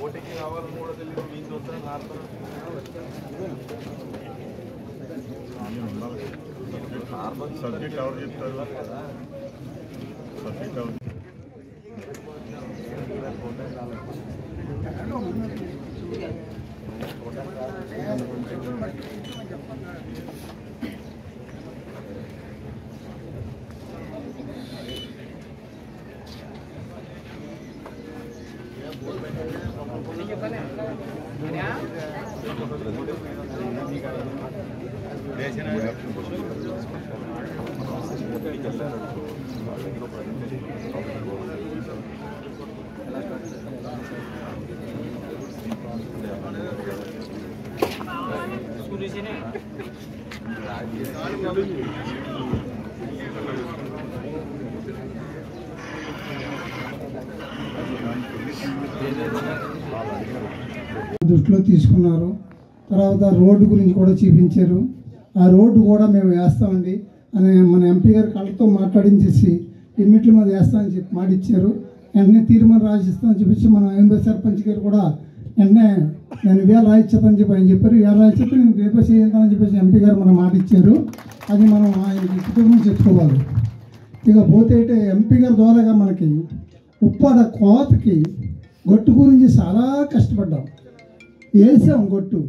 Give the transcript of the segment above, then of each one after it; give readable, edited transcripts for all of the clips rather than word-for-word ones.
ఓటికి కావాలని కూడా తెలియదు మీ చూస్తాను నార్మల్ సబ్జెక్ట్ ఎవరు చెప్తారు సబ్జెక్ట్ ఎవరు దృష్టిలో తీసుకున్నారు. తర్వాత రోడ్డు గురించి కూడా చూపించారు. ఆ రోడ్డు కూడా మేము వేస్తామండి అని మన ఎంపీ గారి కళ్ళతో మాట్లాడించేసి ఇమ్మీడియట్లీ మాది వేస్తామని చెప్పి మాట ఇచ్చారు. వెంటనే తీర్మానం రాసిస్తామని చెప్పేసి మన ఎంపీ సర్పంచ్ గారు కూడా వెంటనే నేను వేళ రాయిచ్చేతని చెప్పి ఆయన చెప్పారు. వేళ రాయిచ్చేత నేను రేపే చేద్దామని చెప్పేసి ఎంపీ గారు మన మాట ఇచ్చారు. అది మనం ఆయనకి కుటుంబం చెప్పుకోవాలి. ఇక పోతే ఎంపీ గారి ద్వారాగా మనకి ఉప్పాడ కోతకి గొట్టు గురించి చాలా కష్టపడ్డాం. వేసాం గొట్టు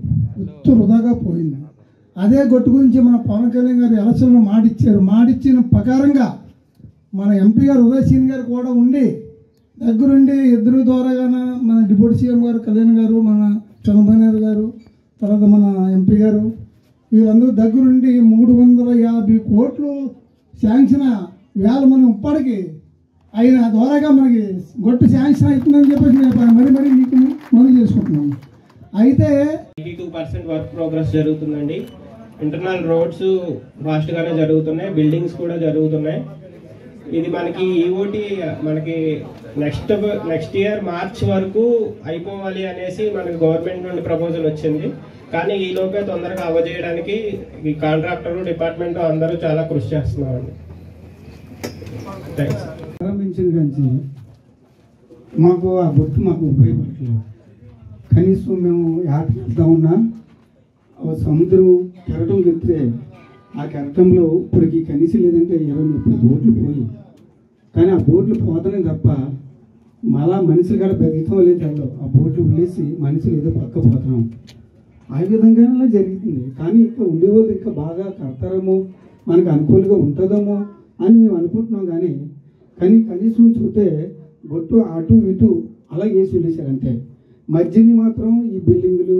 ఉత్తు వృధాగా పోయింది. అదే గొట్టు గురించి మన పవన్ కళ్యాణ్ గారు ఎలక్షన్లో మాటిచ్చారు. మాటిచ్చిన ప్రకారంగా మన ఎంపీ గారు ఉదయసీన్ గారు కూడా ఉండి దగ్గరుండి ఇద్దరు ద్వారాగా మన డిప్యూటీ సీఎం గారు కళ్యాణ్ గారు, మన చంద్రబాబు గారు, తర్వాత మన ఎంపీ గారు వీళ్ళందరూ దగ్గరుండి 350 కోట్లు శాంక్షన్ వేళ మనం ఇప్పటికి అయిన ద్వారాగా మనకి గొట్టు శాంక్షన్ అవుతుందని చెప్పేసి మరి మీకు మనం చేసుకుంటున్నాము. అయితే 82% వర్క్ ప్రోగ్రెస్ జరుగుతుందండి. ఇంటర్నల్ రోడ్స్ ఫాస్ట్గానే జరుగుతున్నాయి, బిల్డింగ్స్ కూడా జరుగుతున్నాయి. ఇది మనకి ఈఓటీ మనకి నెక్స్ట్ ఇయర్ మార్చ్ వరకు అయిపోవాలి అనేసి మనకి గవర్నమెంట్ నుండి ప్రపోజల్ వచ్చింది. కానీ ఈ లోపే తొందరగా అవ్వజేయడానికి ఈ కాంట్రాక్టర్ డిపార్ట్మెంట్ అందరూ చాలా కృషి చేస్తున్నామండి. థ్యాంక్స్. ప్రారంభించిన కానీ మాకు ఆ బొట్టు మాకు ఉపయోగపడలేదు. కనీసం మేము యాత్ర వెళ్తా ఉన్నా సముద్రం కెరటం ఎత్తే ఆ కెరటంలో ఇప్పటికి కనీసం లేదంటే 20-30 బోట్లు పోయి, కానీ ఆ బోట్లు పోతనే తప్ప మళ్ళా మనుషులు కూడా బతికం లేదు. ఆ బోట్లు వదిలేసి మనుషులు ఏదో పక్క పోతున్నాం. ఆ విధంగానే జరుగుతుంది. కానీ ఇంకా ఉండేవాళ్ళు ఇంకా బాగా కడతారేమో, మనకు అనుకూలంగా ఉంటుందేమో అని మేము అనుకుంటున్నాం. కానీ కనీసం చూస్తే బొట్టు అటు ఇటు అలా వేసి వెళ్ళేశారు అంతే. మధ్యని మాత్రం ఈ బిల్డింగులు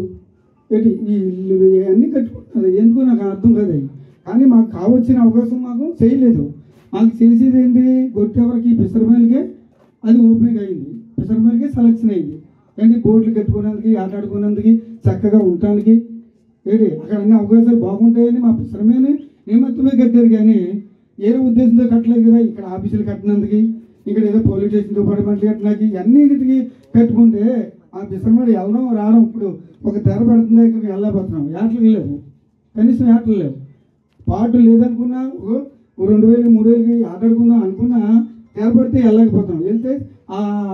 ఏంటి ఈ ఇల్లులు ఇవన్నీ కట్టుకుంటున్నారు. ఎందుకో నాకు అర్థం కాదు. కానీ మాకు కావచ్చిన అవకాశం మాకు చేయలేదు. మాకు చేసేది ఏంటి, గొట్టు ఎవరికి పిసరమేలకే అది ఓపెనింగ్ అయింది, పిసరమేలకే సెలక్షన్ అయింది. ఏంటి బోట్లు కట్టుకోవడానికి, ఆటాడుకోవడానికి, చక్కగా ఉండటానికి ఏంటి అక్కడ అన్ని అవకాశాలు బాగుంటాయని మా పిసరమేని నిమిత్తమే కట్టారు. కానీ ఏదో ఉద్దేశంతో కట్టలేదు కదా. ఇక్కడ ఆఫీసులు కట్టినందుకు, ఇక్కడ ఏదో పోలీస్ స్టేషన్ డిపార్ట్మెంట్లు కట్టినాకి అన్నిటికి కట్టుకుంటే ఆ పిసరమేడు వెళ్ళడం రావడం. ఇప్పుడు ఒక తెర పెడుతుంది, ఇక్కడ వెళ్ళలేకపోతున్నాం. ఏటలు లేవు, కనీసం ఏటలు లేవు. పాటలు లేదనుకున్నా 2000-3000కి ఆటాడుకుందాం అనుకున్నా తెర పడితే వెళ్ళలేకపోతున్నాం. వెళ్తే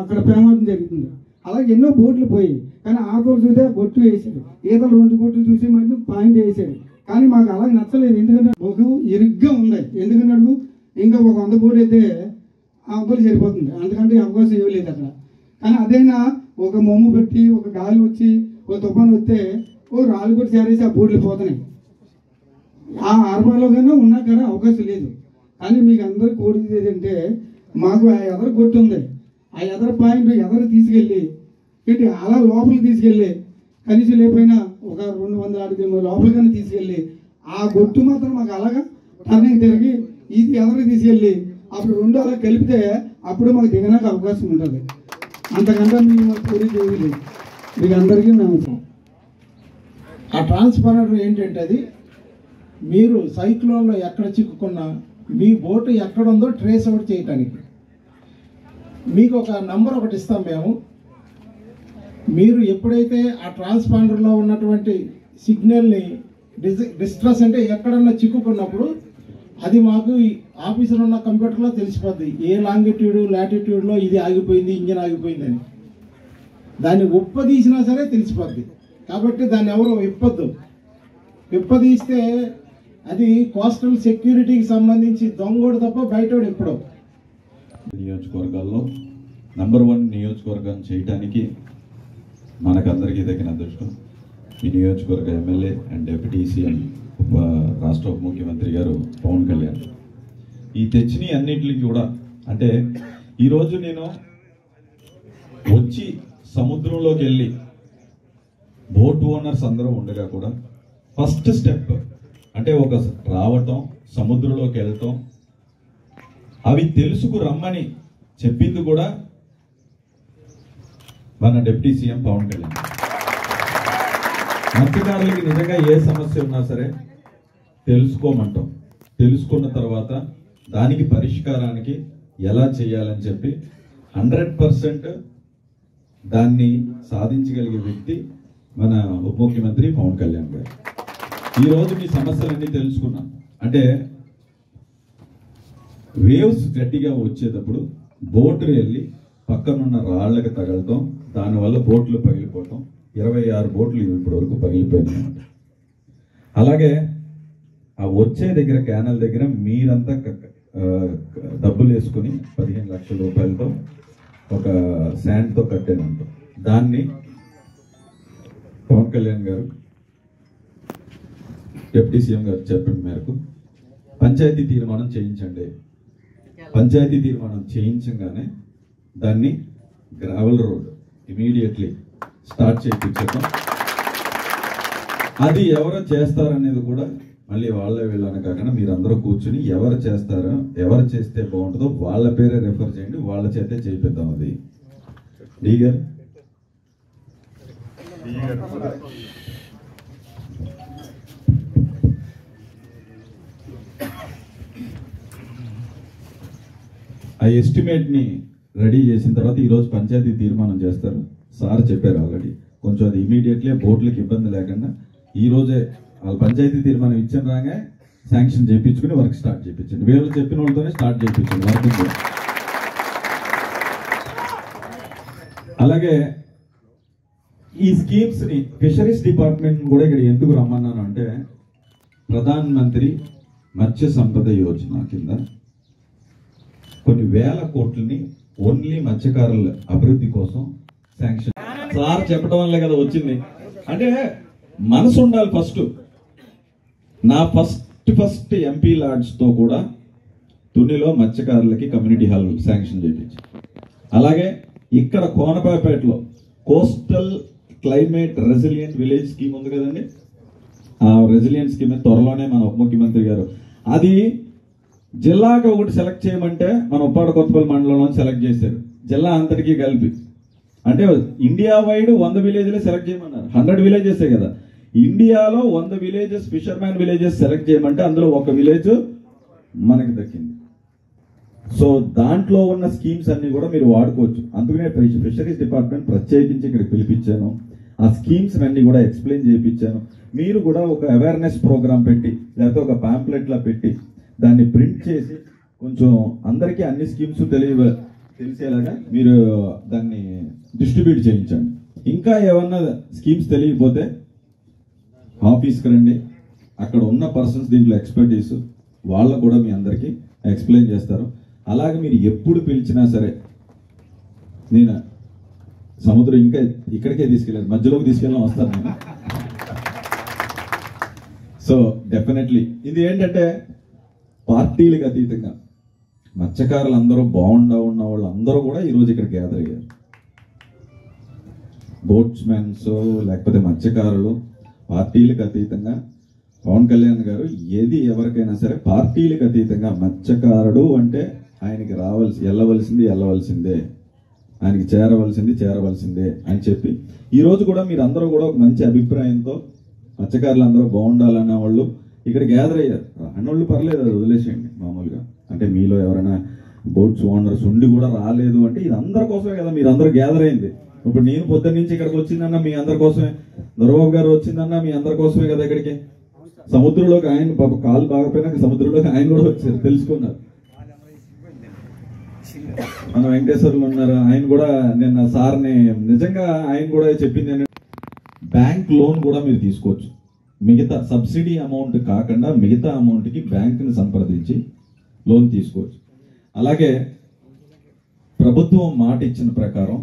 అక్కడ ప్రమాదం జరుగుతుంది. అలాగే ఎన్నో బోట్లు పోయి, కానీ ఆకులు చూస్తే బొట్టు వేసాడు, ఈతలు 2 కోట్లు చూసి మరి పాయింట్ వేసాడు. కానీ మాకు అలాగే నచ్చలేదు. ఎందుకంటే ఒక ఇరుగ్గా ఉంది. ఎందుకంటే అడుగు ఇంకా ఒక 100 బోట్ అయితే ఆ అబ్బాయి సరిపోతుంది, అందుకంటే అవకాశం ఇవ్వలేదు అక్కడ. కానీ అదైనా ఒక మొమ్ము పెట్టి, ఒక గాలి వచ్చి, ఒక తుఫాను వస్తే రాళ్ళు కూడా చేరేసి ఆ బోట్లు పోతున్నాయి. ఆ హార్బర్లో కన్నా ఉన్నా కానీ అవకాశం లేదు. కానీ మీకు అందరికీ కోరిక ఏంటంటే మాకు ఆ ఎదర కొట్టు ఉంది, ఆ ఎదర పాయింట్ ఎదరు తీసుకెళ్ళి ఏంటి అలా లోపలికి తీసుకెళ్ళి కనీసం లేకపోయినా ఒక 200 అడుగుల లోపలికైనా తీసుకెళ్ళి ఆ గొట్టు మాత్రం మాకు అలాగా టర్నింగ్ తిరిగి ఇది ఎదరికి తీసుకెళ్ళి అప్పుడు 2 అలా కలిపితే అప్పుడు మాకు దిగడానికి అవకాశం ఉంటుంది. అంతకంటే మేము కోరిక ఏమీ లేదు. మీకు అందరికీ నమస్కారం. ఆ ట్రాన్స్ఫార్మర్ ఏంటంటే అది మీరు సైక్లోన్లో ఎక్కడ చిక్కుకున్నా మీ బోటు ఎక్కడుందో ట్రేస్ అవుట్ చేయటానికి మీకు ఒక నంబర్ ఒకటి ఇస్తాం మేము. మీరు ఎప్పుడైతే ఆ ట్రాన్స్పాండర్లో ఉన్నటువంటి సిగ్నల్ని డిస్ట్రెస్ అంటే ఎక్కడన్నా చిక్కుకున్నప్పుడు అది మాకు ఆఫీసులో ఉన్న కంప్యూటర్లో తెలిసిపోద్ది ఏ లాంగిట్యూడ్ లాటిట్యూడ్లో ఇది ఆగిపోయింది ఇంజిన్ ఆగిపోయిందని. దాన్ని ఉప్పదీసినా సరే తెలిసిపోద్ది. కాబట్టి దాన్ని ఎవరు విప్పదీస్తే అది కోస్టల్ సెక్యూరిటీకి సంబంధించి దొంగోడు తప్ప బయటోడు ఎప్పుడో. నియోజకవర్గాల్లో నంబర్ 1 నియోజకవర్గం చేయటానికి మనకందరికీ తగిన అదృష్టం ఈ నియోజకవర్గ ఎమ్మెల్యే అండ్ డిప్యూటీ సీఎం రాష్ట్ర ఉప ముఖ్యమంత్రి గారు పవన్ కళ్యాణ్. ఈ తెచ్చిని అన్నింటికి కూడా అంటే ఈరోజు నేను వచ్చి సముద్రంలోకి వెళ్ళి బోట్ ఓనర్స్ అందరూ ఉండగా కూడా ఫస్ట్ స్టెప్ అంటే ఒక రావటం సముద్రంలోకి వెళ్ళటం అవి తెలుసుకు రమ్మని చెప్పింది కూడా మన డిప్యూటీ సీఎం పవన్ కళ్యాణ్. మత్స్యకారులకి నిజంగా ఏ సమస్య ఉన్నా సరే తెలుసుకోమంటాం. తెలుసుకున్న తర్వాత దానికి పరిష్కారానికి ఎలా చేయాలని చెప్పి 100% దాన్ని సాధించగలిగే వ్యక్తి మన ఉప ముఖ్యమంత్రి పవన్ కళ్యాణ్ గారు. ఈరోజు మీ సమస్యలన్నీ తెలుసుకున్నాం. అంటే వేవ్స్ గట్టిగా వచ్చేటప్పుడు బోటు వెళ్ళి పక్కనున్న రాళ్లకు తగలటం, దానివల్ల బోట్లు పగిలిపోవటం. 26 బోట్లు ఇప్పటి వరకు పగిలిపోయినాయి. అలాగే ఆ వచ్చే దగ్గర క్యానల్ దగ్గర మీరంతా డబ్బులు వేసుకుని 15 లక్షల రూపాయలతో ఒక శాండ్తో కట్టానంట. దాన్ని పవన్ కళ్యాణ్ గారు డిప్యూటీ సీఎం గారు చెప్పిన మేరకు పంచాయతీ తీర్మానం చేయించండి. పంచాయతీ తీర్మానం చేయించగానే దాన్ని గ్రావెల్ రోడ్ ఇమీడియట్లీ స్టార్ట్ చేయించడం. అది ఎవరు చేస్తారనేది కూడా మళ్ళీ వాళ్ళే వీళ్ళని కాకుండా మీరందరూ కూర్చుని ఎవరు చేస్తారో ఎవరు చేస్తే బాగుంటుందో వాళ్ళ పేరే రెఫర్ చేయండి, వాళ్ళ చేతే చేయిద్దాం. అది డీ గారు ఆ ఎస్టిమేట్ ని రెడీ చేసిన తర్వాత ఈరోజు పంచాయతీ తీర్మానం చేస్తారు. సార్ చెప్పారు ఆల్రెడీ. కొంచెం అది ఇమీడియట్లీ బోట్లకి ఇబ్బంది లేకుండా ఈ రోజే వాళ్ళు పంచాయతీ తీర్మానం ఇచ్చిన రాగా శాంక్షన్ చేయించుకుని వర్క్ స్టార్ట్ చేయించండి. వీళ్ళు చెప్పిన వాళ్ళతోనే స్టార్ట్ చేయించండి వర్క్. అలాగే ఈ స్కీమ్స్ ని ఫిషరీస్ డిపార్ట్మెంట్ కూడా ఇక్కడ ఎందుకు రమ్మన్నాను అంటే ప్రధాన్ మంత్రి మత్స్య సంపద యోజన కింద కొన్ని వేల కోట్లని ఓన్లీ మత్స్యకారుల అభివృద్ధి కోసం శాంక్షన్. సార్ చెప్పడం వల్లే కదా వచ్చింది. అంటే మనసు ఉండాలి ఫస్ట్. నా ఫస్ట్ ఎంపీ లాడ్స్ తో కూడా తునిలో మత్స్యకారులకి కమ్యూనిటీ హాల్ శాంక్షన్ చేయించి, అలాగే ఇక్కడ కోనపాపేటలో coastal climate resilient village scheme ఉంది కదండి. ఆ రెసిలియంట్ స్కీమ్ త్వరలోనే మన ఉప ముఖ్యమంత్రి గారు అది జిల్లాకి ఒకటి సెలెక్ట్ చేయమంటే మన ఉప్పాడ కొత్తపల్లి మండలంలో సెలెక్ట్ చేశారు. జిల్లా అంతటికీ కలిపి అంటే ఇండియా వైడ్ 100 విలేజ్లే సెలెక్ట్ చేయమన్నారు. 100 విలేజెసే కదా. ఇండియాలో 100 విలేజెస్ ఫిషర్మ్యాన్ విలేజెస్ సెలెక్ట్ చేయమంటే అందులో ఒక విలేజ్ మనకి దక్కింది. సో దాంట్లో ఉన్న స్కీమ్స్ అన్ని కూడా మీరు వాడుకోవచ్చు. అందుకనే ఫిషరీస్ డిపార్ట్మెంట్ ప్రత్యేకించి ఇక్కడ పిలిపించాను. ఆ స్కీమ్స్ అన్ని కూడా ఎక్స్ప్లెయిన్ చేయించాను. మీరు కూడా ఒక అవేర్నెస్ ప్రోగ్రామ్ పెట్టి లేకపోతే ఒక పాంప్లెట్ లా పెట్టి దాన్ని ప్రింట్ చేసి కొంచెం అందరికీ అన్ని స్కీమ్స్ తెలిసేలాగా మీరు దాన్ని డిస్ట్రిబ్యూట్ చేయించండి. ఇంకా ఏమన్నా స్కీమ్స్ తెలియకపోతే ఆఫీస్కి రండి. అక్కడ ఉన్న పర్సన్స్ దీంట్లో ఎక్స్పర్టీస్ వాళ్ళు కూడా మీ అందరికీ ఎక్స్ప్లెయిన్ చేస్తారు. అలాగే మీరు ఎప్పుడు పిలిచినా సరే నేను సముద్రం ఇంకా ఇక్కడికే తీసుకెళ్ళాను, మధ్యలోకి తీసుకెళ్ళడం వస్తాను నేను. సో డెఫినెట్లీ ఇది ఏంటంటే పార్టీలకు అతీతంగా మత్స్యకారులు అందరూ బాగుండా ఉన్న వాళ్ళు అందరూ కూడా ఈరోజు ఇక్కడ గ్యాదర్ అయ్యారు. బోట్స్మెన్స్ లేకపోతే మత్స్యకారులు పార్టీలకు అతీతంగా పవన్ కళ్యాణ్ గారు ఏది ఎవరికైనా సరే పార్టీలకు అతీతంగా మత్స్యకారుడు అంటే ఆయనకి వెళ్ళవలసిందే, ఆయనకి చేరవలసిందే అని చెప్పి ఈరోజు కూడా మీరు అందరూ కూడా ఒక మంచి అభిప్రాయంతో మత్స్యకారులు అందరూ బాగుండాలన్న వాళ్ళు ఇక్కడ గ్యాదర్ అయ్యారు. అన్నోళ్ళు పర్లేదు, అది వదిలేసేయండి. మామూలుగా అంటే మీలో ఎవరైనా బోట్స్ ఓనర్స్ ఉండి కూడా రాలేదు అంటే ఇది అందరి కోసమే కదా మీరు అందరూ గ్యాదర్ అయింది. ఇప్పుడు నేను పొద్దున్న నుంచి ఇక్కడికి వచ్చిందన్న మీ అందరి కోసమే, దొరబాబు గారు వచ్చిందన్న మీ అందరి కోసమే కదా ఇక్కడికి. సముద్రంలోకి ఆయన పాప కాలు బాగపోయినాక సముద్రంలోకి ఆయన కూడా వచ్చారు, తెలుసుకున్నారు. మన వెంకటేశ్వర్లు ఉన్నారు, ఆయన కూడా నిన్న సార్ని నిజంగా ఆయన కూడా చెప్పింది ఏంటంటే బ్యాంక్ లోన్ కూడా మీరు తీసుకోవచ్చు. మిగతా సబ్సిడీ అమౌంట్ కాకుండా మిగతా అమౌంట్కి బ్యాంకుని సంప్రదించి లోన్ తీసుకోవచ్చు. అలాగే ప్రభుత్వం మాట ఇచ్చిన ప్రకారం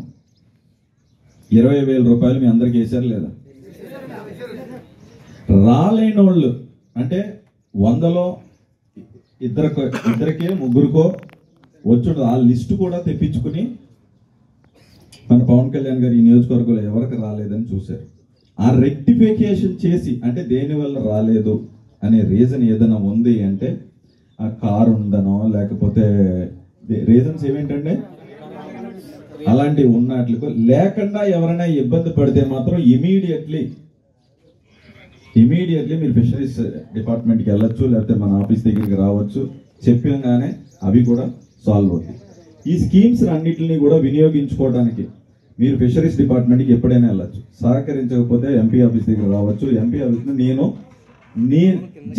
20,000 రూపాయలు మీ అందరికి వేశారు లేదా? రాలేని వాళ్ళు అంటే 100లో ఇద్దరికే ముగ్గురికో వచ్చి ఆ లిస్టు కూడా తెప్పించుకుని మన పవన్ కళ్యాణ్ గారు ఈ నియోజకవర్గంలో ఎవరికి రాలేదని చూశారు. ఆ రెక్టిఫికేషన్ చేసి అంటే దేని వల్ల రాలేదు అనే రీజన్ ఏదైనా ఉంది అంటే ఆ కారు ఉందనో లేకపోతే రీజన్స్ ఏమేంటంటే అలాంటివి ఉన్నట్లు లేకుండా ఎవరైనా ఇబ్బంది పడితే మాత్రం ఇమీడియట్లీ మీరు ఫిషరీస్ డిపార్ట్మెంట్కి వెళ్ళొచ్చు, లేకపోతే మన ఆఫీస్ దగ్గరికి రావచ్చు. చెప్పగానే అవి కూడా సాల్వ్ అవుతాయి. ఈ స్కీమ్స్ అన్నిటిని కూడా వినియోగించుకోవడానికి మీరు ఫిషరీస్ డిపార్ట్మెంట్కి ఎప్పుడైనా వెళ్ళచ్చు. సహకరించకపోతే ఎంపీ ఆఫీస్ దగ్గర రావచ్చు. ఎంపీ ఆఫీస్ నేను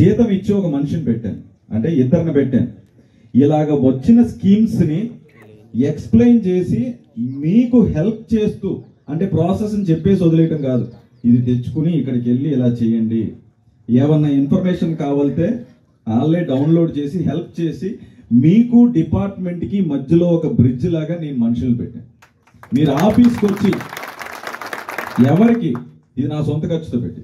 జీతం ఇచ్చి ఒక మనిషిని పెట్టాను, అంటే ఇద్దరిని పెట్టాను. ఇలాగ వచ్చిన స్కీమ్స్ని ఎక్స్ప్లెయిన్ చేసి మీకు హెల్ప్ చేస్తూ, అంటే ప్రాసెస్ని చెప్పేసి వదిలేయటం కాదు, ఇది తెచ్చుకుని ఇక్కడికి వెళ్ళి ఇలా చేయండి, ఏమన్నా ఇన్ఫర్మేషన్ కావాలితే వాళ్ళే డౌన్లోడ్ చేసి హెల్ప్ చేసి మీకు డిపార్ట్మెంట్కి మధ్యలో ఒక బ్రిడ్జ్ లాగా నేను మనుషులు పెట్టాను. మీరు ఆఫీస్కి వచ్చి ఎవరికి ఇది నా సొంత ఖర్చుతో పెట్టి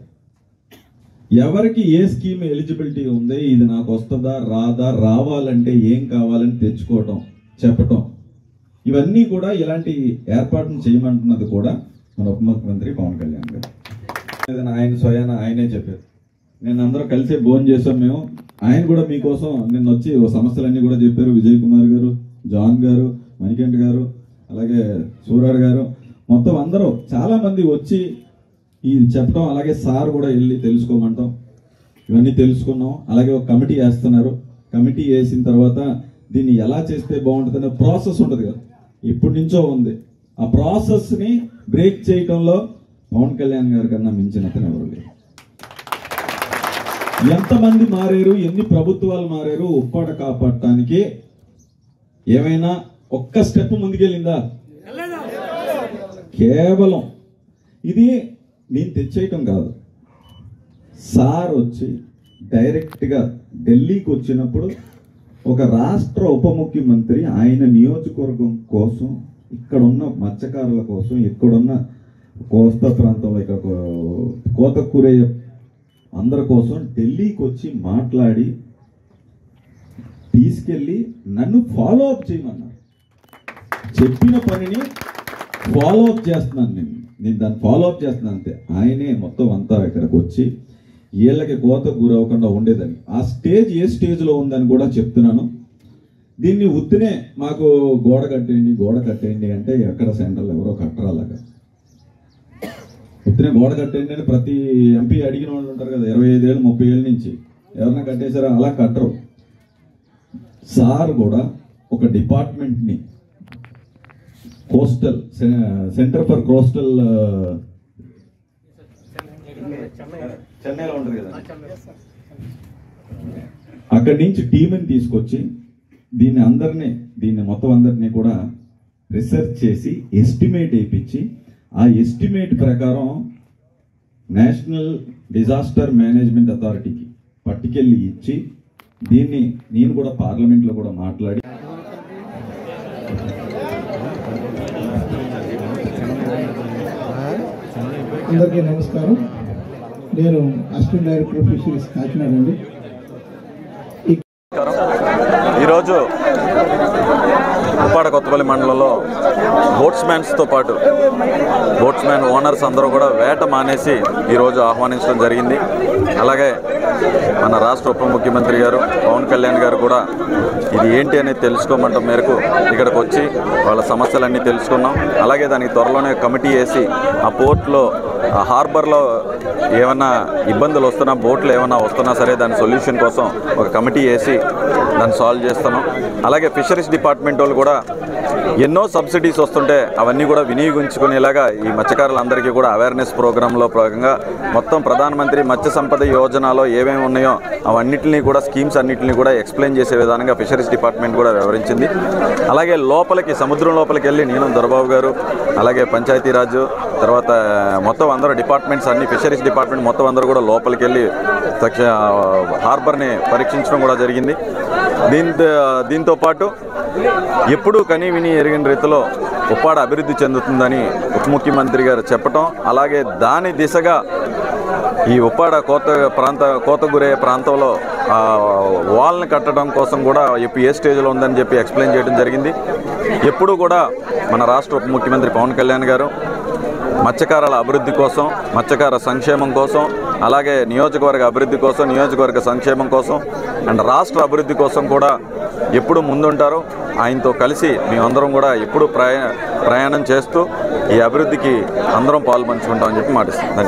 ఎవరికి ఏ స్కీమ్ ఎలిజిబిలిటీ ఉంది, ఇది నాకు వస్తుందా రాదా, రావాలంటే ఏం కావాలని తెచ్చుకోవటం చెప్పటం, ఇవన్నీ కూడా ఇలాంటి ఏర్పాటును చేయమంటున్నది కూడా మన ఉప ముఖ్యమంత్రి పవన్ కళ్యాణ్ గారు. ఆయన స్వయాన ఆయనే చెప్పారు. నేను అందరూ కలిసి భోజనం చేసాం మేము. ఆయన కూడా మీకోసం నిన్న వచ్చి సమస్యలన్నీ కూడా చెప్పారు. విజయ్ కుమార్ గారు, జాన్ గారు, మణికంఠ గారు, అలాగే సూరాడు గారు, మొత్తం అందరూ చాలా మంది వచ్చి ఇది చెప్పడం, అలాగే సార్ కూడా వెళ్ళి తెలుసుకోమంటాం. ఇవన్నీ తెలుసుకున్నాం. అలాగే ఒక కమిటీ వేస్తున్నారు. కమిటీ వేసిన తర్వాత దీన్ని ఎలా చేస్తే బాగుంటుందనే ప్రాసెస్ ఉంటుంది కదా, ఇప్పటి నుంచో ఉంది. ఆ ప్రాసెస్ని బ్రేక్ చేయడంలో పవన్ కళ్యాణ్ గారి కన్నా మించిన అతను ఎవరు లేరు. ఎంతమంది మారారు, ఎన్ని ప్రభుత్వాలు మారారు, ఉప్పాడ కాపాడటానికి ఏమైనా ఒక్క స్టెప్ ముందుకెళ్ళిందా? కేవలం ఇది నేను తెచ్చేయటం కాదు. సార్ వచ్చి డైరెక్ట్గా ఢిల్లీకి వచ్చినప్పుడు ఒక రాష్ట్ర ఉప ముఖ్యమంత్రి ఆయన నియోజకవర్గం కోసం, ఇక్కడున్న మత్స్యకారుల కోసం, ఇక్కడున్న కోస్తా ప్రాంతంలో ఇక్కడ కోతకూరయ్య అందరి కోసం ఢిల్లీకి వచ్చి మాట్లాడి తీసుకెళ్ళి నన్ను ఫాలో అప్ చేయమన్నారు. చెప్పిన పనిని ఫాలో అప్ చేస్తున్నాను, నేను దాన్ని ఫాలో అప్ చేస్తున్నాను అంతే. ఆయనే మొత్తం అంతా ఇక్కడికి వచ్చి వీళ్ళకి కోతకు గురవ్వకుండా ఉండేదని, ఆ స్టేజ్ ఏ స్టేజ్లో ఉందని కూడా చెప్తున్నాను. దీన్ని ఉత్తినే మాకు గోడ కట్టేయండి అంటే ఎక్కడ సెంటర్లో ఎవరో కట్టరు. అలాగా ఉత్తినే గోడ కట్టేయండి అని ప్రతి ఎంపీ అడిగిన వాళ్ళు ఉంటారు కదా, 25 ఏళ్ళు 30 ఏళ్ళ నుంచి ఎవరైనా కట్టేశారా? అలా కట్టరు. సార్ కూడా ఒక డిపార్ట్మెంట్ని కోస్టల్ సెంటర్ ఫర్ కోస్టల్ చెన్నైలో ఉంటుంది కదా, అక్కడి నుంచి టీంని తీసుకొచ్చి దీన్ని మొత్తం అందరినీ కూడా రీసెర్చ్ చేసి ఎస్టిమేట్ వేయించి, ఆ ఎస్టిమేట్ ప్రకారం నేషనల్ డిజాస్టర్ మేనేజ్మెంట్ అథారిటీకి పట్టుకెళ్ళి ఇచ్చి, దీన్ని నేను కూడా పార్లమెంట్లో కూడా మాట్లాడి అందరికీ నమస్కారం. నేను assistant director of fisheries Kakinada అండి. ఈరోజు ఉప్పాడ కొత్తపల్లి మండలంలో బోట్స్మ్యాన్స్తో పాటు బోట్స్మ్యాన్ ఓనర్స్ అందరూ కూడా వేట మానేసి ఈరోజు ఆహ్వానించడం జరిగింది. అలాగే మన రాష్ట్ర ఉప ముఖ్యమంత్రి గారు పవన్ కళ్యాణ్ గారు కూడా ఇది ఏంటి అనేది తెలుసుకోమంటాం మేరకు ఇక్కడికి వచ్చి వాళ్ళ సమస్యలన్నీ తెలుసుకున్నాం. అలాగే దానికి త్వరలోనే కమిటీ వేసి ఆ పోర్ట్లో ఆ హార్బర్లో ఏమన్నా ఇబ్బందులు వస్తున్నా, బోట్లు ఏమన్నా వస్తున్నా సరే దాని సొల్యూషన్ కోసం ఒక కమిటీ వేసి దాన్ని సాల్వ్ చేస్తున్నాం. అలాగే ఫిషరీస్ డిపార్ట్మెంట్ వాళ్ళు కూడా ఎన్నో సబ్సిడీస్ వస్తుంటే అవన్నీ కూడా వినియోగించుకునేలాగా ఈ మత్స్యకారులందరికీ కూడా అవేర్నెస్ ప్రోగ్రాంలో భాగంగా మొత్తం ప్రధానమంత్రి మత్స్య సంపద యోజనలో ఏమేమి ఉన్నాయో అవన్నిటిని కూడా స్కీమ్స్ అన్నింటినీ కూడా ఎక్స్ప్లెయిన్ చేసే విధానంగా ఫిషరీస్ డిపార్ట్మెంట్ కూడా వివరించింది. అలాగే లోపలికి సముద్రం లోపలికి వెళ్ళి నీలం దొరబాబు గారు అలాగే పంచాయతీరాజ్ తర్వాత మొత్తం అందరూ డిపార్ట్మెంట్స్ అన్ని ఫిషరీస్ డిపార్ట్మెంట్ మొత్తం అందరూ కూడా లోపలికి వెళ్ళి హార్బర్ని పరీక్షించడం కూడా జరిగింది. దీంతో పాటు ఎప్పుడూ కనీ విని ఎరిగిన రీతిలో ఉప్పాడ అభివృద్ధి చెందుతుందని ఉప ముఖ్యమంత్రి గారు చెప్పటం, అలాగే దాని దిశగా ఈ ఉప్పాడ కోతగురే ప్రాంతంలో వాల్ని కట్టడం కోసం కూడా ఏ స్టేజ్లో ఉందని చెప్పి ఎక్స్ప్లెయిన్ చేయడం జరిగింది. ఎప్పుడూ కూడా మన రాష్ట్ర ఉప ముఖ్యమంత్రి పవన్ కళ్యాణ్ గారు మత్స్యకారుల అభివృద్ధి కోసం, మత్స్యకార సంక్షేమం కోసం, అలాగే నియోజకవర్గ అభివృద్ధి కోసం, నియోజకవర్గ సంక్షేమం కోసం అండ్ రాష్ట్ర అభివృద్ధి కోసం కూడా ఎప్పుడు ముందుంటారు. ఆయనతో కలిసి మేమందరం కూడా ఎప్పుడు ప్రయాణం చేస్తూ ఈ అభివృద్ధికి అందరం పాల్పంచుకుంటామని చెప్పి మాటిస్తున్నాం.